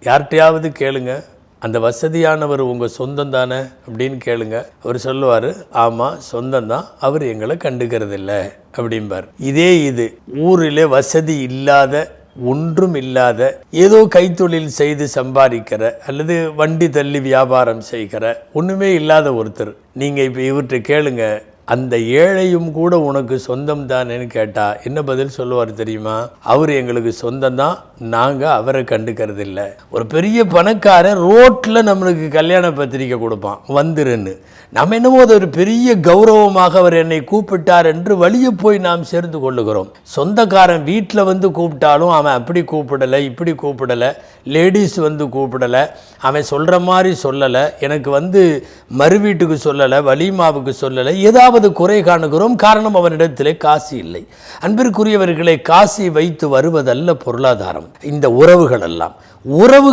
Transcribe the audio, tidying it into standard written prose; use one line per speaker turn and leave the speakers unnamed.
யார்கிட்டையாவது கேளுங்க, அந்த வசதியானவர் உங்கள் சொந்தம் தானே அப்படின்னு கேளுங்க. அவர் சொல்லுவார், ஆமாம் சொந்தம்தான், அவர் எங்களை கண்டுக்கிறது இல்லை அப்படிம்பார். இது ஊரில் வசதி இல்லாத, ஒன்றும் இல்லாத, ஏதோ கைத்தொழில் செய்து சம்பாதிக்கிற அல்லது வண்டி தள்ளி வியாபாரம் செய்கிற ஒன்றுமே இல்லாத ஒருத்தர், நீங்கள் இப்போ இவர்கிட்ட கேளுங்க, அந்த ஏழையும் கூட உனக்கு சொந்தம் தானேன்னு கேட்டால் என்ன பதில் சொல்லுவார் தெரியுமா? அவர் எங்களுக்கு சொந்தம் தான், நாங்கள் அவரை கண்டுக்கிறது இல்லை. ஒரு பெரிய பணக்காரன் ரோட்டில் நம்மளுக்கு கல்யாண பத்திரிக்கை கொடுப்பான், வந்துருன்னு. நம்ம என்னமோ அது ஒரு பெரிய கௌரவமாக அவர் என்னை கூப்பிட்டார் என்று வழியே போய் நாம் சேர்ந்து கொள்ளுகிறோம். சொந்தக்காரன் வீட்டில் வந்து கூப்பிட்டாலும் அவன் அப்படி கூப்பிடலை, இப்படி கூப்பிடலை, லேடிஸ் வந்து கூப்பிடலை, அவன் சொல்கிற மாதிரி சொல்லலை, எனக்கு வந்து மறு வீட்டுக்கு சொல்லலை, வலிமாவுக்கு சொல்லலை, ஏதாவது குறை காணுகிறோம். காரணம், அவனிடத்திலே காசு இல்லை. அன்பிற்குரியவர்களை, காசை வைத்து வருவதல்ல பொருளாதாரம். இந்த உறவுகள் எல்லாம் உறவு